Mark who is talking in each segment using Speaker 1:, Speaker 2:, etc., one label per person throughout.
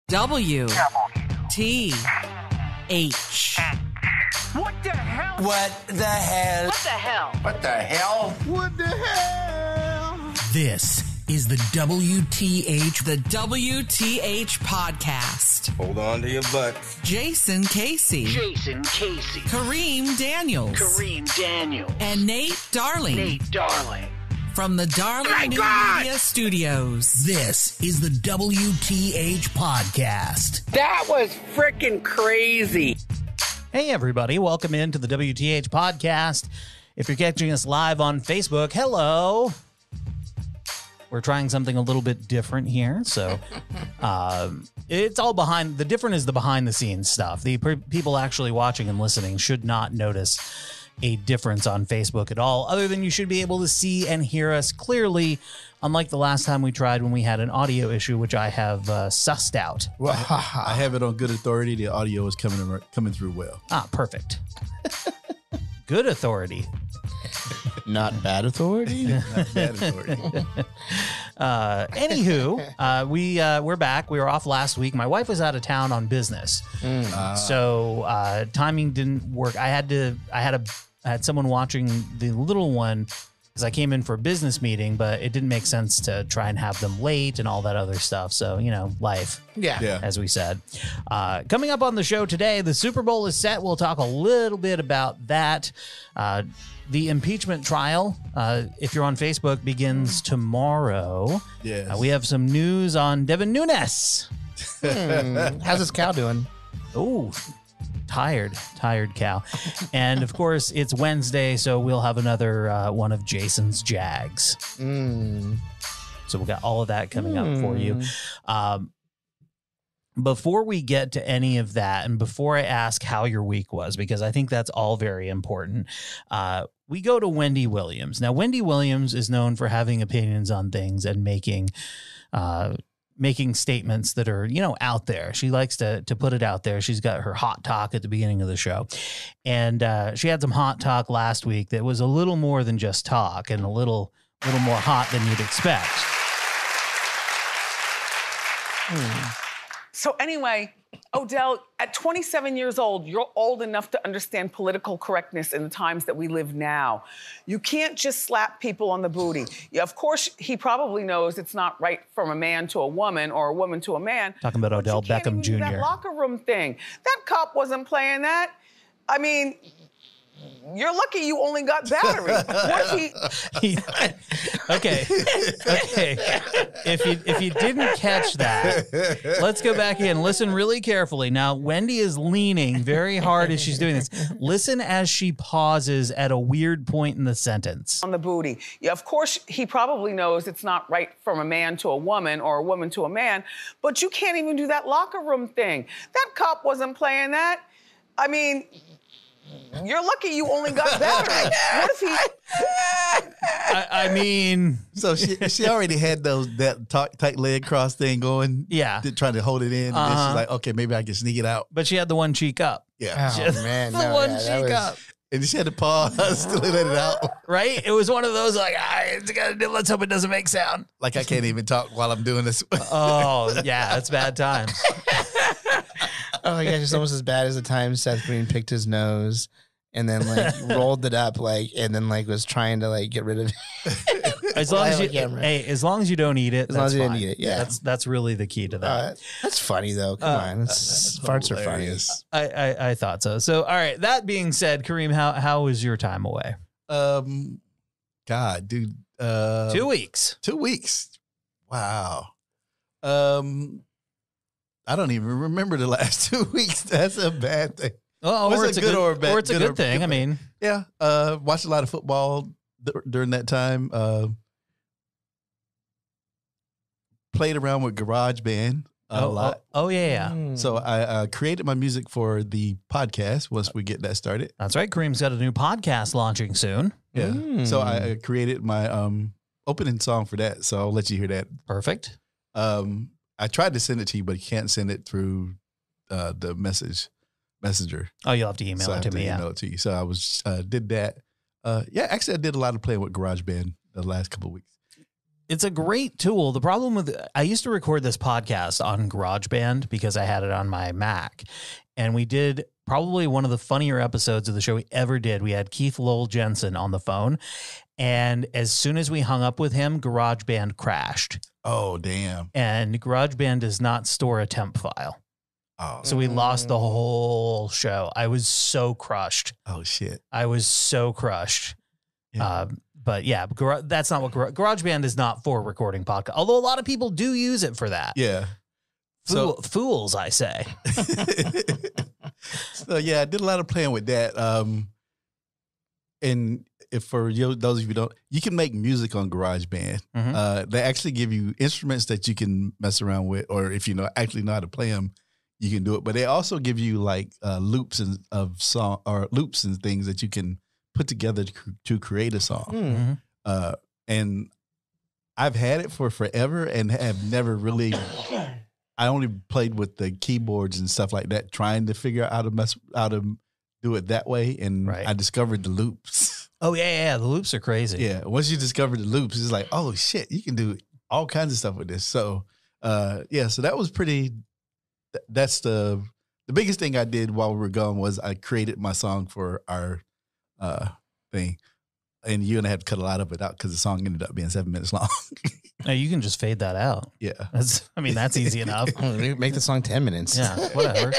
Speaker 1: WTH.
Speaker 2: What the hell?
Speaker 3: What the hell?
Speaker 2: What the hell?
Speaker 3: What the hell?
Speaker 2: What the hell?
Speaker 1: This is the WTH, the WTH podcast.
Speaker 3: Hold on to your butts.
Speaker 1: Jason Casey, Kareem Daniels, and Nate Darling. From the Darling New Media Studios. This is the WTH podcast.
Speaker 3: That was freaking crazy.
Speaker 4: Hey, everybody. Welcome into the WTH podcast. If you're catching us live on Facebook, hello. We're trying something a little bit different here. So it's all behind. The different is the behind the scenes stuff. The people actually watching and listening should not notice a difference on Facebook at all, other than you should be able to see and hear us clearly, unlike the last time we tried when we had an audio issue, which I have sussed out.
Speaker 5: Well, I have it on good authority. The audio is coming through well.
Speaker 4: Ah, perfect. Good authority.
Speaker 5: Not bad authority? Not bad authority.
Speaker 4: Anywho, we're back. We were off last week. My wife was out of town on business. So timing didn't work. I had someone watching the little one because I came in for a business meeting, but it didn't make sense to try and have them late and all that other stuff. So, life. Yeah. As we said. Coming up on the show today, the Super Bowl is set. We'll talk a little bit about that. The impeachment trial, if you're on Facebook, begins tomorrow.
Speaker 5: Yes.
Speaker 4: We have some news on Devin Nunes.
Speaker 6: How's this cow doing?
Speaker 4: Oh, tired cow. And of course, it's Wednesday, so we'll have another one of Jason's Jags. So we've got all of that coming up for you. Before we get to any of that, and before I ask how your week was, because I think that's all very important, we go to Wendy Williams. Now, Wendy Williams is known for having opinions on things and making statements that are, out there. She likes to put it out there. She's got her hot talk at the beginning of the show. And she had some hot talk last week that was a little more than just talk and a little more hot than you'd expect.
Speaker 7: So anyway, Odell, at 27 years old, you're old enough to understand political correctness in the times that we live now. You can't just slap people on the booty. Yeah, of course, he probably knows it's not right from a man to a woman or a woman to a man.
Speaker 4: Talking about Odell Beckham Jr.
Speaker 7: That locker room thing. That cop wasn't playing that. I mean, you're lucky you only got battery. What if he...
Speaker 4: Okay. If you didn't catch that, let's go back in. Listen really carefully. Now, Wendy is leaning very hard as she's doing this. Listen as she pauses at a weird point in the sentence.
Speaker 7: On the booty. Yeah, of course, he probably knows it's not right from a man to a woman or a woman to a man, but you can't even do that locker room thing. That cop wasn't playing that. I mean... You're lucky you only got battery. What if he...
Speaker 4: I mean...
Speaker 5: So she already had that tight leg cross thing going.
Speaker 4: Yeah.
Speaker 5: Trying to hold it in. And then she's like, okay, maybe I can sneak it out.
Speaker 4: But she had the one cheek up.
Speaker 5: Yeah.
Speaker 6: Oh, man.
Speaker 4: Up.
Speaker 5: And she had to pause to let it out.
Speaker 4: Right? It was one of those like, let's hope it doesn't make sound.
Speaker 5: Like I can't even talk while I'm doing this.
Speaker 4: Oh, yeah. That's bad times.
Speaker 6: Oh my gosh, it's almost as bad as the time Seth Green picked his nose and then rolled it up and then was trying to get rid of it.
Speaker 4: As long as you don't eat it, that's fine.
Speaker 6: Eat it, yeah.
Speaker 4: That's really the key to that.
Speaker 6: That's funny though. Come on, farts are funny.
Speaker 4: I thought so. So all right. That being said, Kareem, how was your time away?
Speaker 5: God, dude.
Speaker 4: 2 weeks.
Speaker 5: 2 weeks. Wow. I don't even remember the last 2 weeks. That's a bad thing.
Speaker 4: Oh, or it's a good or bad, or it's a good thing. I mean,
Speaker 5: yeah. Watched a lot of football during that time. Played around with GarageBand a lot.
Speaker 4: Oh yeah.
Speaker 5: So I created my music for the podcast once we get that started.
Speaker 4: That's right. Kareem's got a new podcast launching soon.
Speaker 5: Yeah. So I created my opening song for that. So I'll let you hear that.
Speaker 4: Perfect.
Speaker 5: I tried to send it to you, but you can't send it through the messenger.
Speaker 4: Oh, you'll have to email it to me.
Speaker 5: Email it to you. So I was did that. Actually, I did a lot of playing with GarageBand the last couple of weeks.
Speaker 4: It's a great tool. The problem with I used to record this podcast on GarageBand because I had it on my Mac, and we did probably one of the funnier episodes of the show we ever did. We had Keith Lowell Jensen on the phone, and as soon as we hung up with him, GarageBand crashed.
Speaker 5: Oh, damn.
Speaker 4: And GarageBand does not store a temp file.
Speaker 5: Oh,
Speaker 4: So we lost the whole show. I was so crushed.
Speaker 5: oh shit.
Speaker 4: I was so crushed.
Speaker 5: Yeah.
Speaker 4: But yeah, that's not what GarageBand is not for recording podcast. Although a lot of people do use it for that.
Speaker 5: Yeah.
Speaker 4: Fools, I say.
Speaker 5: So yeah, I did a lot of playing with that. And if for those of you who don't, you can make music on GarageBand. They actually give you instruments that you can mess around with, or if you actually know how to play them, you can do it. But they also give you like loops of song or loops and things that you can put together to create a song. And I've had it for forever and have never really. I only played with the keyboards and stuff like that, trying to figure out how to do it that way. And I discovered the loops.
Speaker 4: Oh yeah, the loops are crazy.
Speaker 5: Yeah, once you discover the loops, it's like, oh shit, you can do all kinds of stuff with this. So, so that was pretty. That's the biggest thing I did while we were gone was I created my song for our thing, and you and I had to cut a lot of it out because the song ended up being 7 minutes long.
Speaker 4: No, you can just fade that out.
Speaker 5: Yeah,
Speaker 4: that's easy enough.
Speaker 6: Make the song 10 minutes.
Speaker 4: Yeah, whatever.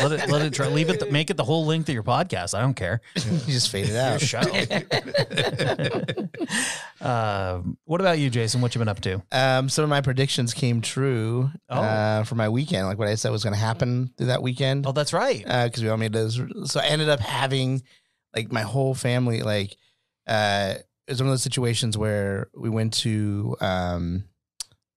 Speaker 4: Let it try. Leave it. Make it the whole length of your podcast. I don't care.
Speaker 6: You just fade it out.
Speaker 4: Your show. What about you, Jason? What you been up to?
Speaker 6: Some of my predictions came true for my weekend. Like what I said was going to happen through that weekend.
Speaker 4: Oh, that's right.
Speaker 6: Because we all made those. So I ended up having like my whole family. Like it was one of those situations where we went to the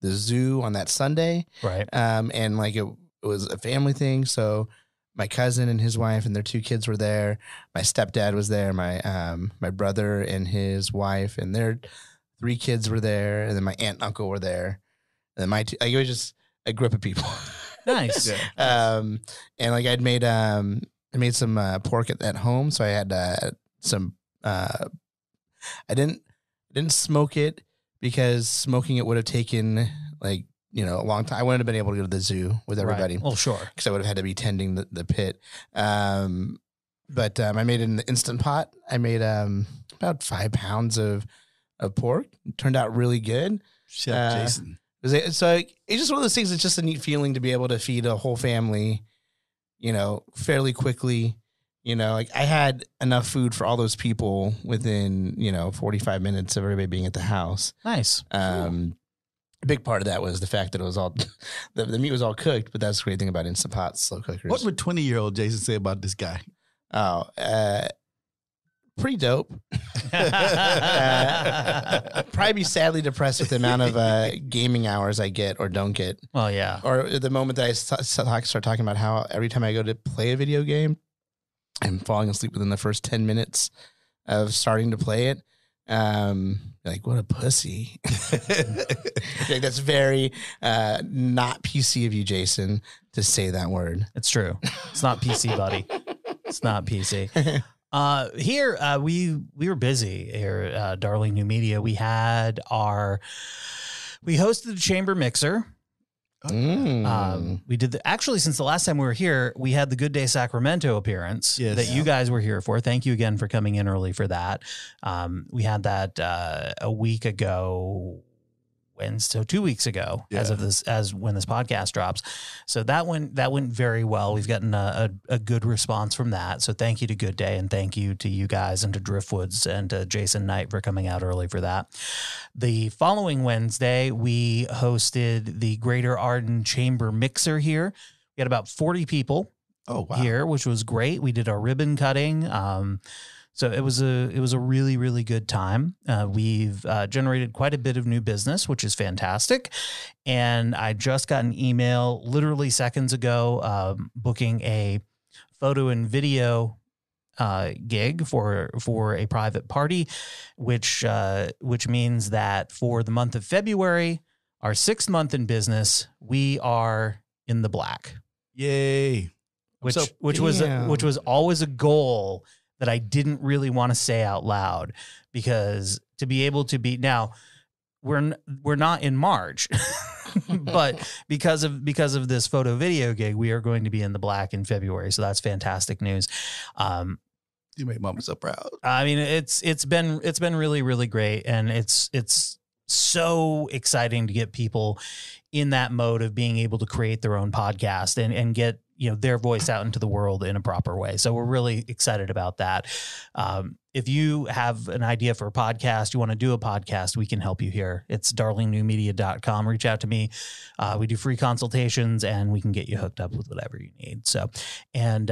Speaker 6: zoo on that Sunday,
Speaker 4: right?
Speaker 6: And like it was a family thing. So my cousin and his wife and their 2 kids were there. My stepdad was there. My brother and his wife and their 3 kids were there. And then my aunt and uncle were there. And then it was just a group of people.
Speaker 4: Nice.
Speaker 6: And like I made some pork at home. So I had some. I didn't smoke it because smoking it would have taken like, a long time. I wouldn't have been able to go to the zoo with everybody.
Speaker 4: Right. Well, sure.
Speaker 6: Because I would have had to be tending the pit. But I made it in the Instant Pot. I made about 5 pounds of pork. It turned out really good.
Speaker 5: Chef Jason.
Speaker 6: So it's just one of those things. It's just a neat feeling to be able to feed a whole family, fairly quickly. Like I had enough food for all those people within, 45 minutes of everybody being at the house.
Speaker 4: Nice.
Speaker 6: A big part of that was the fact that it was all, the meat was all cooked, but that's the great thing about Instant Pot slow cookers.
Speaker 5: What would 20-year-old Jason say about this guy?
Speaker 6: Oh, pretty dope. Probably be sadly depressed with the amount of gaming hours I get or don't get.
Speaker 4: Well, yeah.
Speaker 6: Or the moment that I start talking about how every time I go to play a video game, I'm falling asleep within the first 10 minutes of starting to play it. Like, what a pussy. Like, that's very not PC of you, Jason, to say that word.
Speaker 4: It's true. It's not PC, buddy. It's not PC. Here, we were busy here at Darling New Media. We hosted the Chamber Mixer. We did actually, since the last time we were here, we had the Good Day Sacramento appearance that you guys were here for. Thank you again for coming in early for that. We had that a week ago, so 2 weeks ago, as when this podcast drops. So that went very well. We've gotten a good response from that. So thank you to Good Day, and thank you to you guys and to Driftwoods and to Jason Knight for coming out early for that. The following Wednesday, we hosted the Greater Arden Chamber Mixer here. We had about 40 people here, which was great. We did our ribbon cutting. So it was a really, really good time. We've generated quite a bit of new business, which is fantastic. And I just got an email literally seconds ago booking a photo and video gig for a private party, which means that for the month of February, our 6th month in business, we are in the black.
Speaker 5: Yay!
Speaker 4: Which was always a goal that I didn't really want to say out loud, because to be able to be now, we're not in March, but because of this photo video gig, we are going to be in the black in February. So that's fantastic news.
Speaker 5: You made Mama so proud.
Speaker 4: I mean, it's been really, really great. And it's so exciting to get people in that mode of being able to create their own podcast and get, their voice out into the world in a proper way. So we're really excited about that. If you have an idea for a podcast, you want to do a podcast, we can help you here. It's darlingnewmedia.com. Reach out to me. We do free consultations and we can get you hooked up with whatever you need. So, and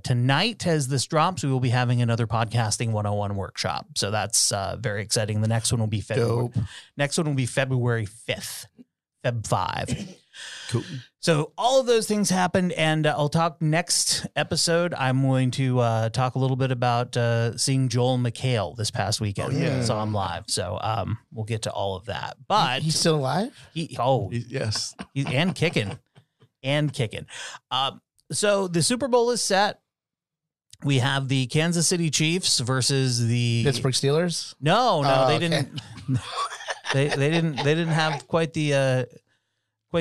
Speaker 4: tonight as this drops, we will be having another podcasting 101 workshop. So that's very exciting. The next one will be February 5th, Feb 5.
Speaker 5: Cool.
Speaker 4: So all of those things happened, and I'll talk next episode. I'm going to talk a little bit about seeing Joel McHale this past weekend. Saw him live. So we'll get to all of that. But
Speaker 6: he's still alive?
Speaker 5: Yes.
Speaker 4: He's and kicking. So the Super Bowl is set. We have the Kansas City Chiefs versus the
Speaker 6: Pittsburgh Steelers.
Speaker 4: No, they didn't. They didn't have quite the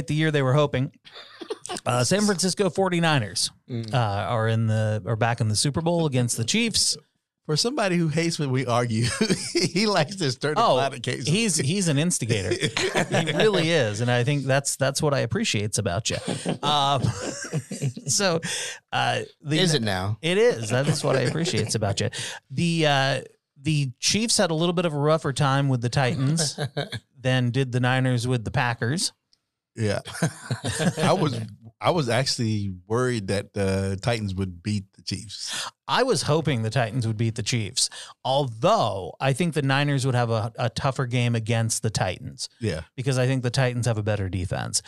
Speaker 4: year they were hoping. San Francisco 49ers are back in the Super Bowl against the Chiefs.
Speaker 5: For somebody who hates when we argue, he likes to stir the pot occasionally.
Speaker 4: He's an instigator. He really is, and I think that's what I appreciate about you. So,
Speaker 6: is it now?
Speaker 4: It is. That's what I appreciate about you. The Chiefs had a little bit of a rougher time with the Titans than did the Niners with the Packers.
Speaker 5: Yeah. I was actually worried that the Titans would beat the Chiefs.
Speaker 4: I was hoping the Titans would beat the Chiefs, although I think the Niners would have a tougher game against the Titans.
Speaker 5: Yeah.
Speaker 4: Because I think the Titans have a better defense.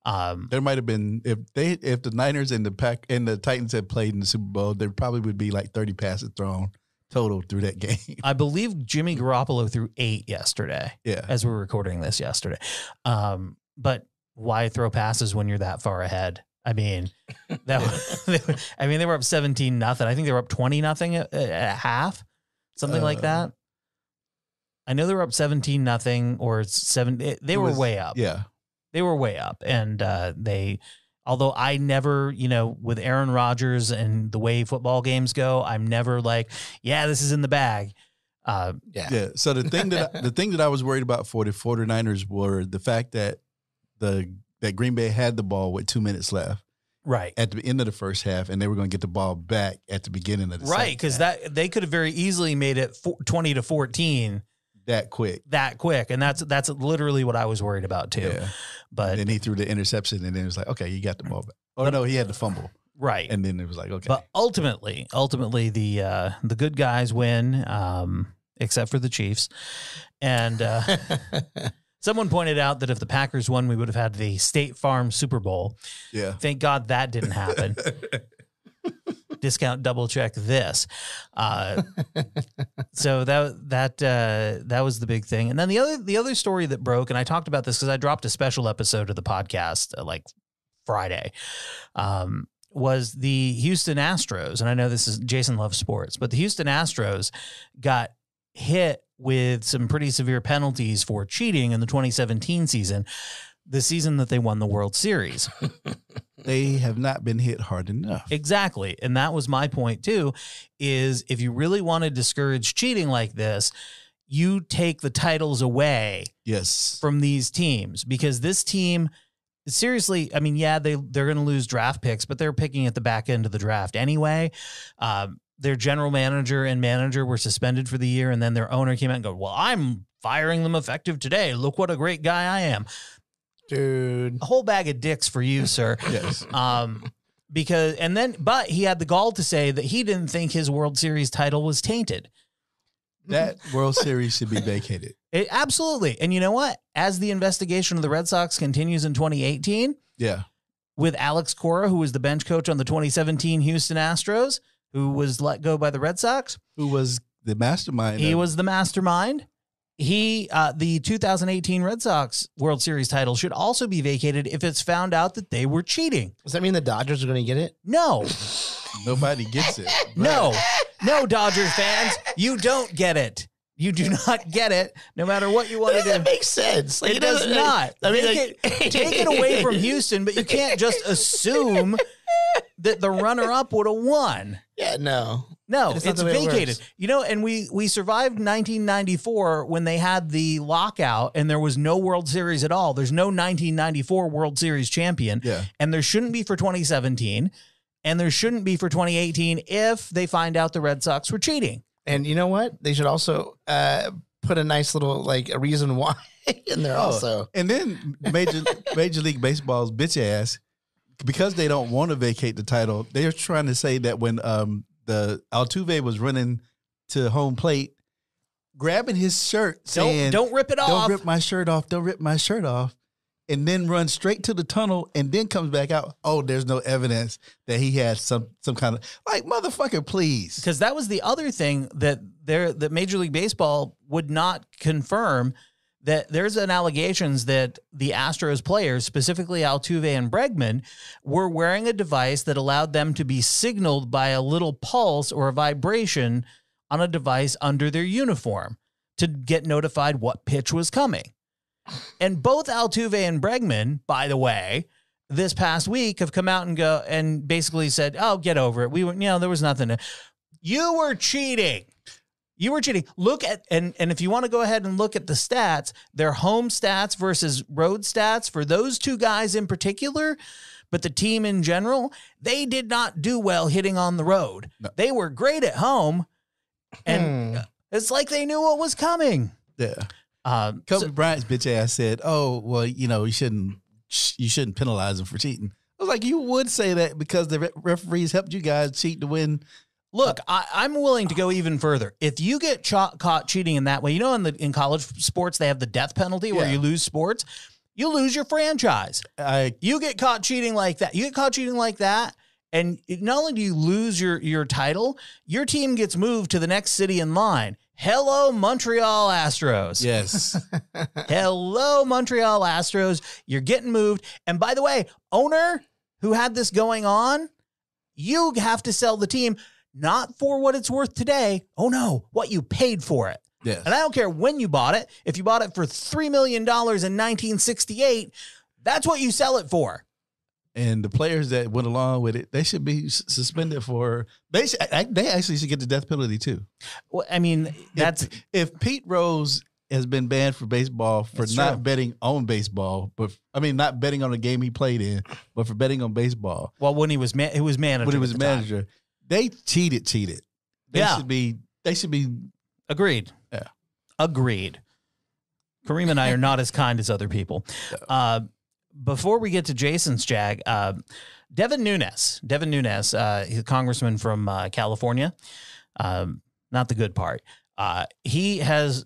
Speaker 5: There might have been if the Niners and the Titans had played in the Super Bowl, there probably would be like 30 passes thrown total through that game.
Speaker 4: I believe Jimmy Garoppolo threw 8 yesterday.
Speaker 5: Yeah.
Speaker 4: As we're recording this yesterday. But why throw passes when you're that far ahead? I mean, they were up 17-0. I think they were up 20-0 at half, something like that. I know they were up 17-0 or 7. They were way up.
Speaker 5: Yeah,
Speaker 4: they were way up, and although I never, with Aaron Rodgers and the way football games go, I'm never like, yeah, this is in the bag.
Speaker 5: Yeah. So the thing that I was worried about for the 49ers were the fact that that Green Bay had the ball with 2 minutes left,
Speaker 4: right
Speaker 5: at the end of the first half, and they were going to get the ball back at the beginning of the
Speaker 4: right, because that they could have very easily made it 20-14
Speaker 5: that quick,
Speaker 4: and that's literally what I was worried about too.
Speaker 5: Yeah.
Speaker 4: But
Speaker 5: and then he threw the interception, and then it was like, okay, you got the ball back. Oh no, he had the fumble,
Speaker 4: right, and
Speaker 5: then it was like, okay.
Speaker 4: But ultimately, the good guys win, except for the Chiefs, and. Someone pointed out that if the Packers won, we would have had the State Farm Super Bowl.
Speaker 5: Yeah.
Speaker 4: Thank God that didn't happen. Discount double check this. So that was the big thing. And then the other story that broke, and I talked about this because I dropped a special episode of the podcast like Friday, was the Houston Astros. And I know this is Jason loves sports, but the Houston Astros got hit with some pretty severe penalties for cheating in the 2017 season, the season that they won the World Series.
Speaker 5: They have not been hit hard enough.
Speaker 4: Exactly. And that was my point too, is if you really want to discourage cheating like this, you take the titles away from these teams, because this team, seriously, I mean, yeah, they're going to lose draft picks, but they're picking at the back end of the draft anyway. Their general manager and manager were suspended for the year, and then their owner came out and go, well, I'm firing them effective today. Look what a great guy I am.
Speaker 6: Dude.
Speaker 4: A whole bag of dicks for you, sir.
Speaker 5: Yes.
Speaker 4: But he had the gall to say that he didn't think his World Series title was tainted.
Speaker 5: That World Series should be vacated.
Speaker 4: Absolutely. And you know what? As the investigation of the Red Sox continues in 2018, with Alex Cora, who was the bench coach on the 2017 Houston Astros, who was let go by the Red Sox.
Speaker 5: Who was the mastermind.
Speaker 4: He was the mastermind. The 2018 Red Sox World Series title should also be vacated if it's found out that they were cheating.
Speaker 6: Does that mean the Dodgers are going to get it?
Speaker 4: No.
Speaker 5: Nobody gets it.
Speaker 4: No, Dodgers fans, you don't get it. You do not get it, no matter what you want to do.
Speaker 6: That makes sense. Like,
Speaker 4: It does not.
Speaker 6: I mean,
Speaker 4: take it away from Houston, but you can't just assume that the runner-up would have won.
Speaker 6: Yeah, no.
Speaker 4: No,
Speaker 6: It's
Speaker 4: it's
Speaker 6: not the way it
Speaker 4: vacated.
Speaker 6: works.
Speaker 4: You know, and we survived 1994 when they had the lockout and there was no World Series at all. There's no 1994 World Series champion.
Speaker 5: Yeah.
Speaker 4: And there shouldn't be for 2017. And there shouldn't be for 2018 if they find out the Red Sox were cheating.
Speaker 6: And you know what? They should also put a nice little, like, a reason why in there also.
Speaker 5: And then Major League Baseball's bitch ass, because they don't want to vacate the title, they're trying to say that when the Altuve was running to home plate, grabbing his shirt, saying,
Speaker 4: Don't rip it off.
Speaker 5: Don't rip my shirt off. Don't rip my shirt off. And then run straight to the tunnel and then comes back out. Oh, there's no evidence that he had some kind of, like, motherfucker, please.
Speaker 4: Because that was the other thing that Major League Baseball would not confirm, that there's an allegations that the Astros players, specifically Altuve and Bregman, were wearing a device that allowed them to be signaled by a little pulse or a vibration on a device under their uniform to get notified what pitch was coming. And both Altuve and Bregman, by the way, this past week have come out and basically said, "Oh, get over it. There was nothing. You were cheating. You were cheating." Look at, and if you want to go ahead and look at the stats, their home stats versus road stats for those two guys in particular, but the team in general, they did not do well hitting on the road. No. They were great at home, and it's like they knew what was coming.
Speaker 5: Yeah. Kobe Bryant's bitch ass said, "Oh, well, you shouldn't penalize them for cheating." I was like, you would say that because the referees helped you guys cheat to win.
Speaker 4: Look, I'm willing to go even further. If you get caught cheating in that way, in college sports they have the death penalty where you lose sports, you lose your franchise. You get caught cheating like that. And not only do you lose your title, your team gets moved to the next city in line. Hello, Montreal Astros.
Speaker 5: Yes.
Speaker 4: Hello, Montreal Astros. You're getting moved. And by the way, owner who had this going on, you have to sell the team not for what it's worth today. Oh, no, what you paid for it.
Speaker 5: Yes.
Speaker 4: And I don't care when you bought it. If you bought it for $3 million in 1968, that's what you sell it for.
Speaker 5: And the players that went along with it, they should be suspended for. They actually should get the death penalty too.
Speaker 4: Well, I mean, that's
Speaker 5: if Pete Rose has been banned for baseball for not betting on baseball, not betting on the game he played in, but for betting on baseball.
Speaker 4: Well, when he was manager,
Speaker 5: when he was manager, they cheated. They should be. Agreed.
Speaker 4: Yeah, agreed. Kareem and I are not as kind as other people. Before we get to Jason's jag, Devin Nunes, he's a congressman from California, not the good part. He has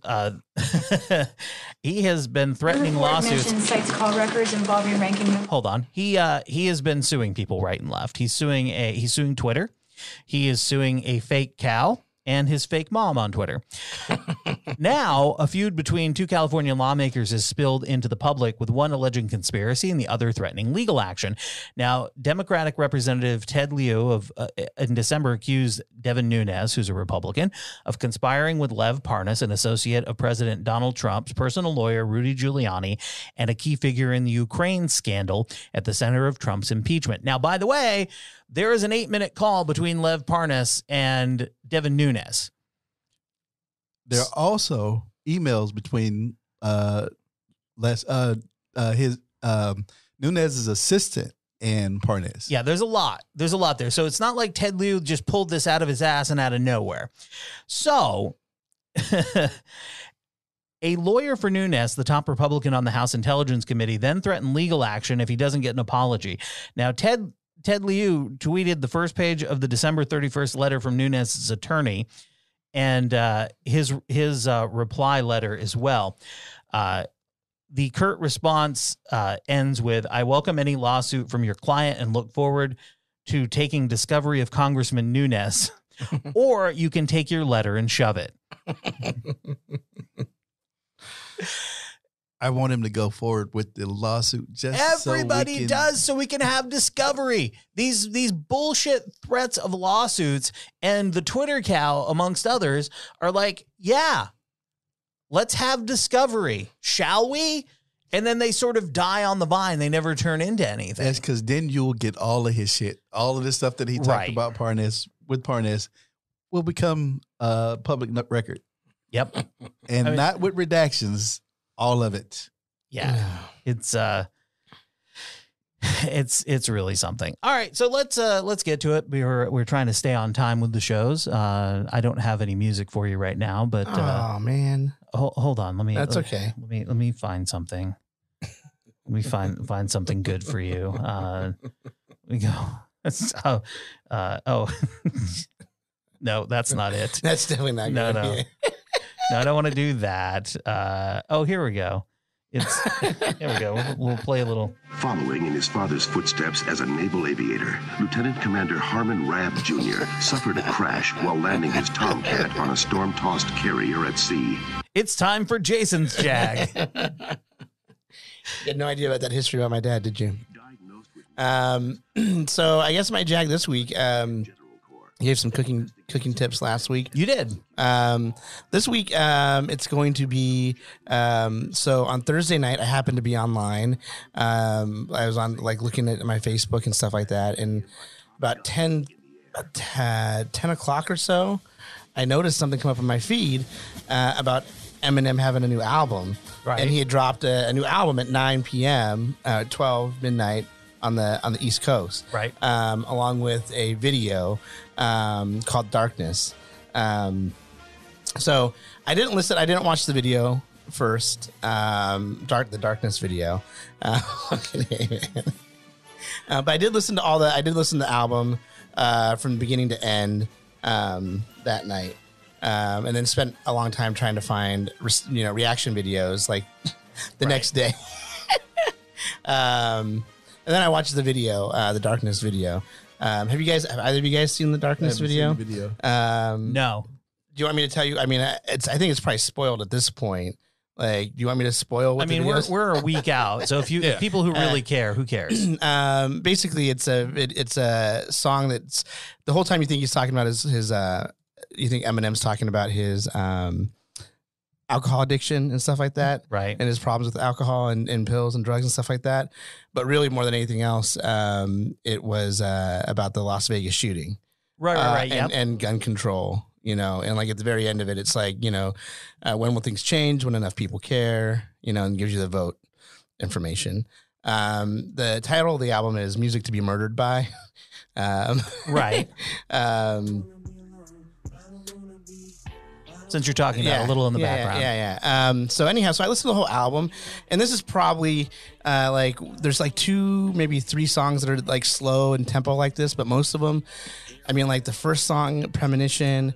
Speaker 4: been threatening lawsuits.
Speaker 8: Cites call records involving ranking.
Speaker 4: Hold on, he has been suing people right and left. He's suing Twitter. He is suing a fake cow and his fake mom on Twitter. Now, a feud between two California lawmakers has spilled into the public, with one alleging conspiracy and the other threatening legal action. Now, Democratic Representative Ted Lieu in December accused Devin Nunes, who's a Republican, of conspiring with Lev Parnas, an associate of President Donald Trump's personal lawyer, Rudy Giuliani, and a key figure in the Ukraine scandal at the center of Trump's impeachment. Now, by the way, there is an 8-minute call between Lev Parnas and Devin Nunes.
Speaker 5: There are also emails between Nunes' assistant and Parnas.
Speaker 4: Yeah, there's a lot there. So it's not like Ted Lieu just pulled this out of his ass and out of nowhere. So a lawyer for Nunes, the top Republican on the House Intelligence Committee, then threatened legal action if he doesn't get an apology. Now, Ted Lieu tweeted the first page of the December 31st letter from Nunes' attorney, and his reply letter as well. The curt response ends with, "I welcome any lawsuit from your client and look forward to taking discovery of Congressman Nunes, or you can take your letter and shove it."
Speaker 5: I want him to go forward with the lawsuit.
Speaker 4: Everybody does, so we can have discovery. These bullshit threats of lawsuits and the Twitter cow, amongst others, are like, yeah, let's have discovery, shall we? And then they sort of die on the vine. They never turn into anything.
Speaker 5: That's because then you'll get all of his shit. All of this stuff that he talked about with Parnas will become public record.
Speaker 4: Yep.
Speaker 5: And not with redactions, all of it.
Speaker 4: Yeah. It's really something. All right, so let's get to it. We're trying to stay on time with the shows. I don't have any music for you right now, but
Speaker 6: oh man.
Speaker 4: Hold on.
Speaker 6: Okay.
Speaker 4: Let me find something. Let me find something good for you. We go. No, that's not it.
Speaker 6: That's definitely not
Speaker 4: No,
Speaker 6: good.
Speaker 4: no. No, I don't want to do that. Here we go. Here we go. We'll play a little.
Speaker 9: Following in his father's footsteps as a naval aviator, Lieutenant Commander Harmon Rabb Jr. suffered a crash while landing his Tomcat on a storm-tossed carrier at sea.
Speaker 4: It's time for Jason's Jag.
Speaker 6: You had no idea about that history about my dad, did you? So I guess my Jag this week, gave some cooking tips last week.
Speaker 4: You did.
Speaker 6: This week, it's going to be, so on Thursday night, I happened to be online. I was on looking at my Facebook and stuff like that. And about 10 o'clock or so, I noticed something come up on my feed, about Eminem having a new album.
Speaker 4: Right.
Speaker 6: And he had dropped a new album at 9 p.m., 12 midnight on the East Coast.
Speaker 4: Right.
Speaker 6: Along with a video, called Darkness. So I didn't watch the video first. The Darkness video. But I did listen to the album, from beginning to end, that night. And then spent a long time trying to find, reaction videos like the next day. And then I watched the video, the Darkness video. Have either of you guys seen the Darkness video?
Speaker 5: Seen the video.
Speaker 4: No.
Speaker 6: Do you want me to tell you? I mean, I think it's probably spoiled at this point. Like, do you want me to spoil what the video is?
Speaker 4: We're a week out. So if people who really care, who cares?
Speaker 6: Basically it's a song that's the whole time you think he's talking about his you think Eminem's talking about his alcohol addiction and stuff like that.
Speaker 4: Right.
Speaker 6: And his problems with alcohol and pills and drugs and stuff like that. But really more than anything else, it was about the Las Vegas shooting.
Speaker 4: Right. Yep.
Speaker 6: And gun control, and like at the very end of it, it's like, when will things change? When enough people care, and gives you the vote information. The title of the album is Music to be Murdered By.
Speaker 4: Right. Since you're talking about a little in the background.
Speaker 6: Yeah. So anyhow, I listened to the whole album, and this is probably there's like 2, maybe 3 songs that are like slow and tempo like this, but most of them, I mean, like the first song, Premonition,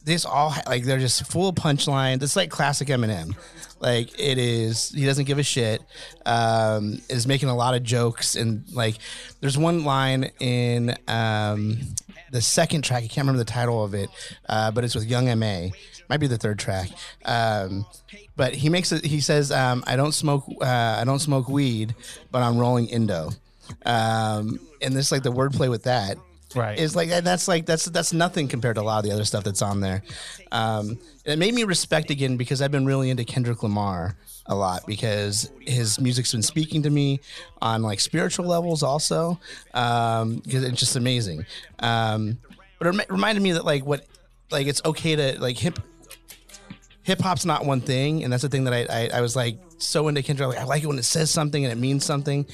Speaker 6: this all they're just full of punchlines. It's like classic Eminem. Like it is, he doesn't give a shit. Is making a lot of jokes, and like there's one line in the second track. I can't remember the title of it, but it's with Young M.A. Might be the third track. But he says, I don't smoke weed, but I'm rolling Indo. And this like the wordplay with that.
Speaker 4: Right.
Speaker 6: Is like that's nothing compared to a lot of the other stuff that's on there. It made me respect again because I've been really into Kendrick Lamar a lot because his music's been speaking to me on like spiritual levels also, because it's just amazing. But it reminded me that it's okay to like hip hop's not one thing, and that's the thing that I was like so into Kendrick. Like, I like it when it says something and it means something.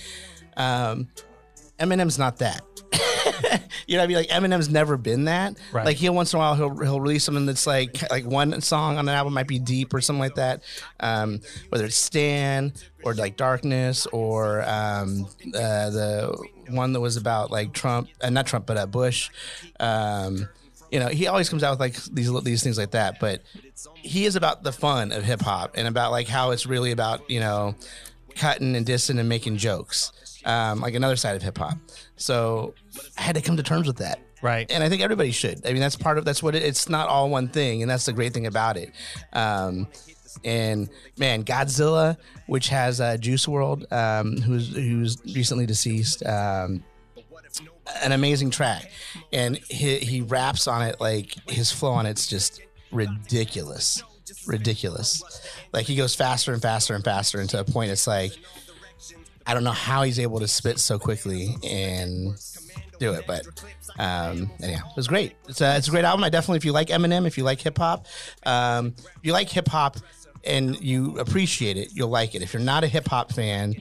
Speaker 6: Eminem's not that. You know what I mean? Like Eminem's never been that.
Speaker 4: Right.
Speaker 6: Like once in a while he'll release something that's like one song on an album might be deep or something like that. Whether it's Stan or like Darkness or the one that was about like Trump, not Trump, but Bush. He always comes out with like these things like that. But he is about the fun of hip hop and about like how it's really about cutting and dissing and making jokes. Like another side of hip hop. So I had to come to terms with that.
Speaker 4: Right.
Speaker 6: And I think everybody should. I mean, that's what it's not all one thing. And that's the great thing about it. And man, Godzilla, which has Juice WRLD, who's recently deceased, an amazing track. And he raps on it. Like his flow on it's just ridiculous. Like he goes faster and faster and faster, and to a point it's like I don't know how he's able to spit so quickly and do it, but anyhow, it was great. It's a great album. I definitely, if you like Eminem, if you like hip hop, and you appreciate it, you'll like it. If you're not a hip hop fan,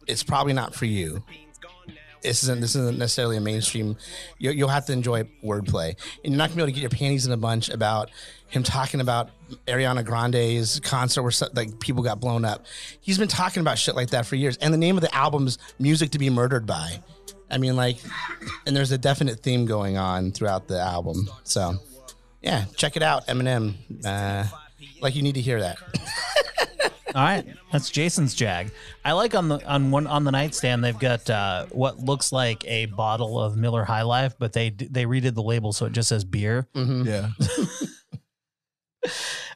Speaker 6: it's probably not for you. This isn't necessarily a mainstream. You'll have to enjoy wordplay, and you're not gonna be able to get your panties in a bunch about him talking about Ariana Grande's concert where like people got blown up. He's been talking about shit like that for years, and the name of the album's "Music to Be Murdered By." I mean, like, and there's a definite theme going on throughout the album. So, yeah, check it out, Eminem. Like you need to hear that.
Speaker 4: All right, that's Jason's Jag. I like on the nightstand they've got what looks like a bottle of Miller High Life, but they redid the label so it just says beer.
Speaker 6: Mm-hmm.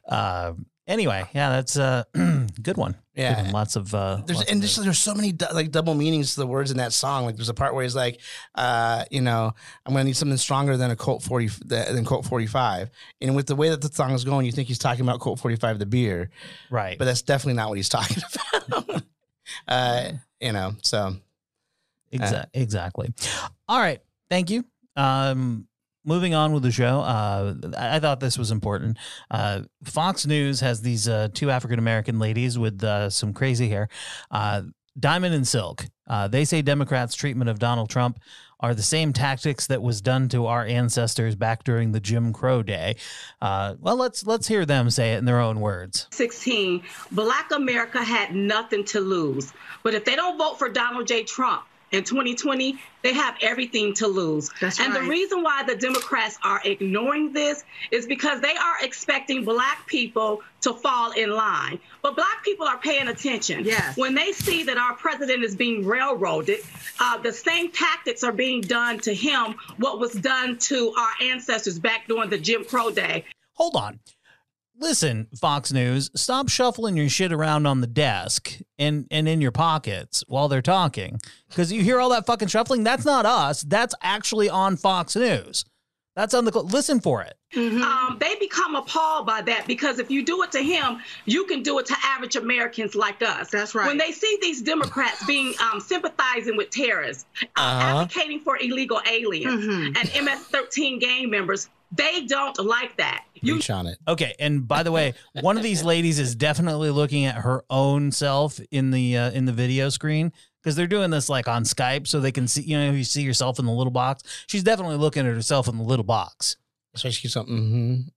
Speaker 5: Yeah.
Speaker 4: Anyway, yeah, that's a good one.
Speaker 6: Yeah,
Speaker 4: good one. Lots of
Speaker 6: there's so many like double meanings to the words in that song. Like there's a part where he's like, I'm gonna need something stronger than Colt 45. And with the way that the song is going, you think he's talking about Colt 45, the beer,
Speaker 4: right?
Speaker 6: But that's definitely not what he's talking about. So
Speaker 4: exactly. All right, thank you. Moving on with the show, I thought this was important. Fox News has these two African-American ladies with some crazy hair, Diamond and Silk. They say Democrats' treatment of Donald Trump are the same tactics that was done to our ancestors back during the Jim Crow day. Well, let's hear them say it in their own words.
Speaker 10: 16, Black America had nothing to lose. But if they don't vote for Donald J. Trump in 2020, they have everything to lose. That's right. The reason why the Democrats are ignoring this is because they are expecting Black people to fall in line. But Black people are paying attention. Yes. When they see that our president is being railroaded, the same tactics are being done to him, what was done to our ancestors back during the Jim Crow day.
Speaker 4: Hold on. Listen, Fox News, stop shuffling your shit around on the desk and in your pockets while they're talking. Because you hear all that fucking shuffling? That's not us. That's actually on Fox News. That's on the... Listen for it.
Speaker 10: Mm-hmm. They become appalled by that because if you do it to him, you can do it to average Americans like us. That's right. When they see these Democrats being sympathizing with terrorists, advocating for illegal aliens and MS-13 gang members, they don't like that.
Speaker 6: Reach on it.
Speaker 4: Okay, and by the way, one of these ladies is definitely looking at her own self in the video screen because they're doing this like on Skype, so they can see. You see yourself in the little box. She's definitely looking at herself in the little box.
Speaker 6: So she keeps something.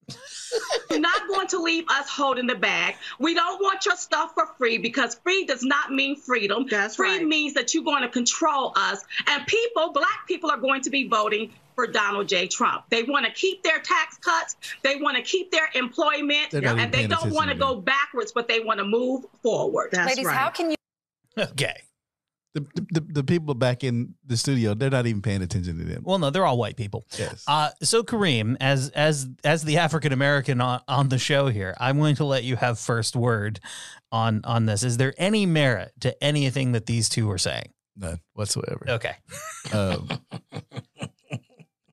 Speaker 10: You're not going to leave us holding the bag. We don't want your stuff for free because free does not mean freedom. That's free right. means that you're going to control us, and Black people are going to be voting for Donald J. Trump. They want to keep their tax cuts. They want to keep their employment, and they don't want to go backwards, but they want to move forward.
Speaker 11: That's Ladies, right. How can you?
Speaker 4: Okay.
Speaker 5: The people back in the studio, they're not even paying attention to them.
Speaker 4: Well, no, they're all white people.
Speaker 5: Yes.
Speaker 4: So Kareem, as the African American on the show here, I'm going to let you have first word on this. Is there any merit to anything that these two are saying?
Speaker 5: None whatsoever.
Speaker 4: Okay.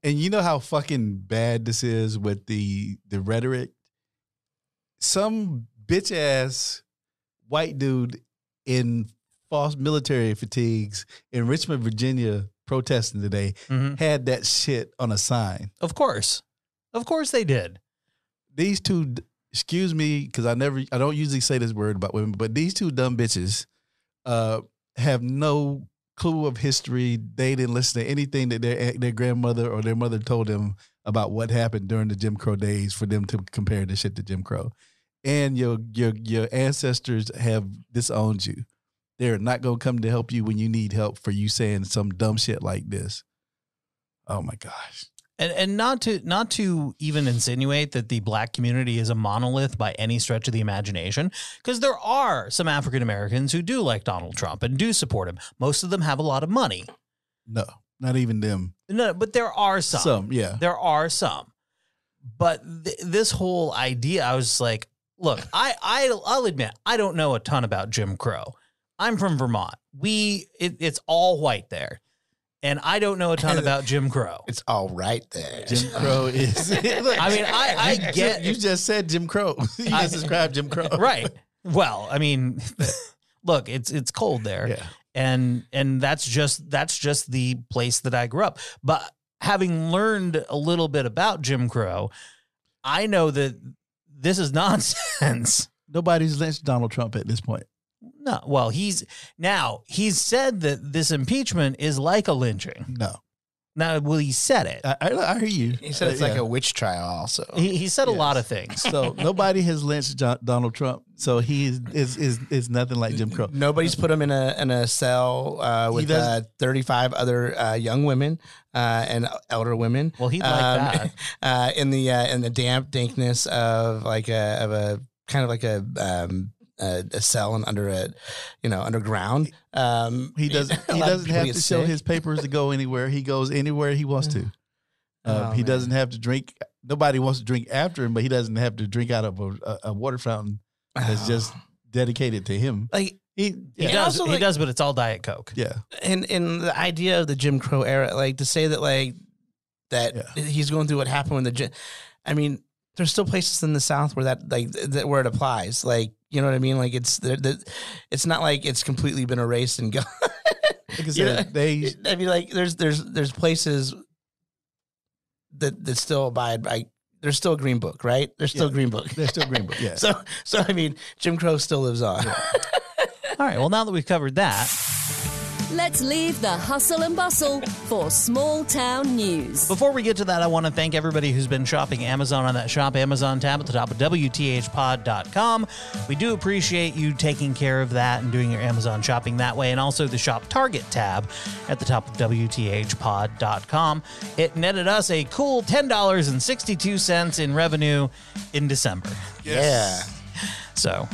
Speaker 5: And you know how fucking bad this is with the rhetoric? Some bitch ass white dude in false military fatigues in Richmond, Virginia, protesting today had that shit on a sign.
Speaker 4: Of course they did.
Speaker 5: These two, excuse me, because I don't usually say this word about women, but these two dumb bitches have no clue of history. They didn't listen to anything that their grandmother or their mother told them about what happened during the Jim Crow days for them to compare this shit to Jim Crow. And your ancestors have disowned you. They're not going to come to help you when you need help for you saying some dumb shit like this. Oh my gosh.
Speaker 4: And not to even insinuate that the Black community is a monolith by any stretch of the imagination, because there are some African Americans who do like Donald Trump and do support him. Most of them have a lot of money.
Speaker 5: No, not even them.
Speaker 4: No, but there are some.
Speaker 5: Some, yeah.
Speaker 4: There are some. But this whole idea, I was just like, look, I'll admit, I don't know a ton about Jim Crow. I'm from Vermont. It's all white there. And I don't know a ton about Jim Crow.
Speaker 6: It's all right there.
Speaker 5: Jim Crow is. Look,
Speaker 4: I mean, I get.
Speaker 5: You just said Jim Crow. You just described Jim Crow.
Speaker 4: Right. Well, I mean, look, it's cold there.
Speaker 5: Yeah.
Speaker 4: And that's just the place that I grew up. But having learned a little bit about Jim Crow, I know that this is nonsense.
Speaker 5: Nobody's lynched Donald Trump at this point.
Speaker 4: No. Well, he's said that this impeachment is like a lynching.
Speaker 5: No.
Speaker 4: Now, well, he said it.
Speaker 5: I hear you.
Speaker 6: He said it's like a witch trial also.
Speaker 4: He said a lot of things.
Speaker 5: So nobody has lynched Donald Trump. So he is nothing like Jim Crow.
Speaker 6: Nobody's put him in a cell with 35 other young women and elder women.
Speaker 4: Well, he'd like
Speaker 6: that in the damp dankness of a cell and underground.
Speaker 5: He doesn't have to show his papers to go anywhere. He goes anywhere he wants to. He doesn't have to drink. Nobody wants to drink after him, but he doesn't have to drink out of a water fountain that's just dedicated to him.
Speaker 6: Like
Speaker 4: he does, but it's all Diet Coke.
Speaker 5: Yeah.
Speaker 6: And the idea of the Jim Crow era, like to say that he's going through what happened when I mean, there's still places in the South where where it applies. Like, you know what I mean? Like it's not like it's completely been erased and gone.
Speaker 5: Like I said,
Speaker 6: I mean, like there's places that still abide by. There's still a Green Book, right? There's still Green Book.
Speaker 5: There's still Green Book. Yeah.
Speaker 6: So I mean, Jim Crow still lives on.
Speaker 5: Yeah.
Speaker 4: All right. Well, now that we've covered that,
Speaker 11: let's leave the hustle and bustle for small town news.
Speaker 4: Before we get to that, I want to thank everybody who's been shopping Amazon on that Shop Amazon tab at the top of WTHpod.com. We do appreciate you taking care of that and doing your Amazon shopping that way, and also the Shop Target tab at the top of WTHpod.com. It netted us a cool $10.62 in revenue in December.
Speaker 6: Yes.
Speaker 4: Yeah. So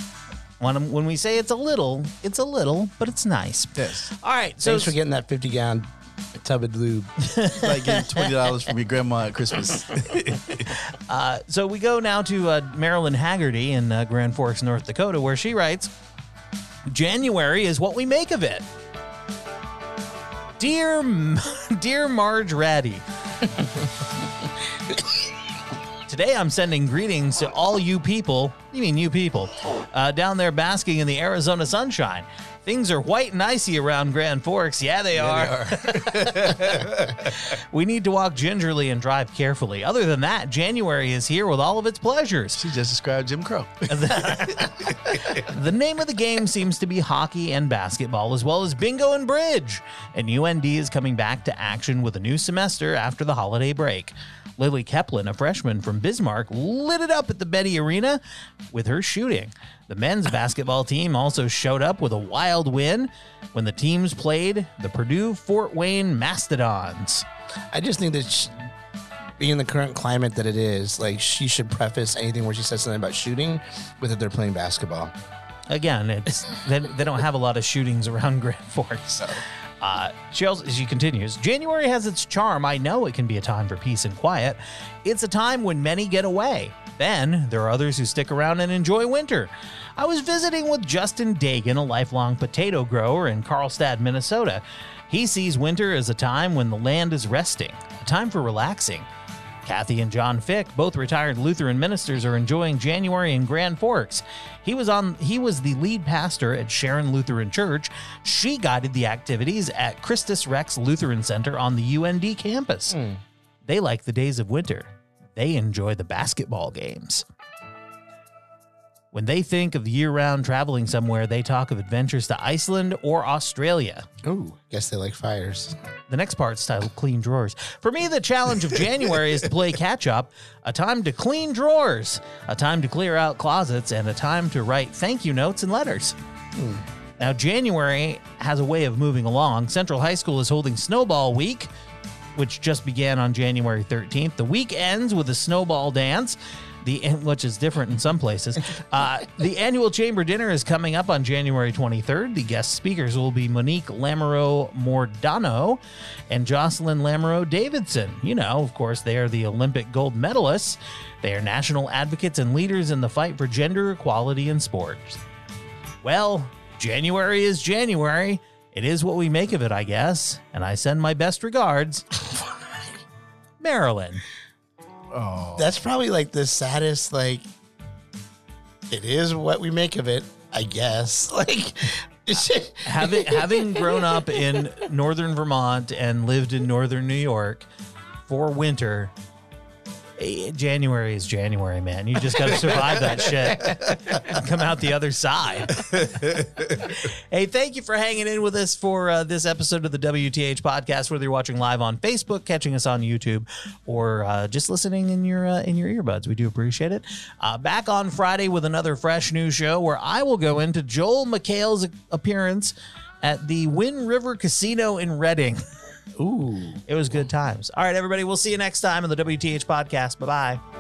Speaker 4: when we say it's a little, but it's nice.
Speaker 5: Yes.
Speaker 4: All right. So
Speaker 6: thanks for getting that 50-gallon tub of lube.
Speaker 5: It's like getting $20 from your grandma at Christmas.
Speaker 4: So we go now to Marilyn Haggerty in Grand Forks, North Dakota, where she writes, January is what we make of it. Dear Marge Ratty. Today I'm sending greetings to all you people, down there basking in the Arizona sunshine. Things are white and icy around Grand Forks. Yeah, they are. We need to walk gingerly and drive carefully. Other than that, January is here with all of its pleasures.
Speaker 5: She just described Jim Crow.
Speaker 4: The name of the game seems to be hockey and basketball, as well as bingo and bridge. And UND is coming back to action with a new semester after the holiday break. Lily Keplin, a freshman from Bismarck, lit it up at the Betty Arena with her shooting. The men's basketball team also showed up with a wild win when the teams played the Purdue Fort Wayne Mastodons.
Speaker 6: I just think that being in the current climate that it is, like, she should preface anything where she says something about shooting with that they're playing basketball.
Speaker 4: Again, it's they don't have a lot of shootings around Grand Forks. So. She continues, January has its charm. I know it can be a time for peace and quiet. It's a time when many get away. Then there are others who stick around and enjoy winter. I was visiting with Justin Dagan, a lifelong potato grower in Carlstadt, Minnesota. He sees winter as a time when the land is resting, a time for relaxing. Kathy and John Fick, both retired Lutheran ministers, are enjoying January in Grand Forks. He was the lead pastor at Sharon Lutheran Church. She guided the activities at Christus Rex Lutheran Center on the UND campus. They like the days of winter. They enjoy the basketball games. When they think of year-round traveling somewhere, they talk of adventures to Iceland or Australia.
Speaker 6: Ooh, guess they like fires.
Speaker 4: The next part's titled Clean Drawers. For me, the challenge of January is to play catch-up, a time to clean drawers, a time to clear out closets, and a time to write thank you notes and letters. Now, January has a way of moving along. Central High School is holding Snowball Week, which just began on January 13th. The week ends with a snowball dance, which is different in some places. The annual chamber dinner is coming up on January 23rd. The guest speakers will be Monique Lamoureux-Mordano and Jocelyn Lamoureux-Davidson. You know, of course, they are the Olympic gold medalists. They are national advocates and leaders in the fight for gender equality in sports. Well, January is January. it is what we make of it, I guess. And I send my best regards, Marilyn.
Speaker 6: Oh, that's probably like the saddest. Like, it is what we make of it, I guess. Like,
Speaker 4: having grown up in northern Vermont and lived in northern New York for winter, January is January, man. You just got to survive that shit and come out the other side. Hey, thank you for hanging in with us for this episode of the WTH podcast, whether you're watching live on Facebook, catching us on YouTube, or just listening in your earbuds. We do appreciate it. Back on Friday with another fresh new show where I will go into Joel McHale's appearance at the Wind River Casino in Reading.
Speaker 6: Ooh.
Speaker 4: It was good times. All right, everybody. We'll see you next time on the WTH podcast. Bye-bye.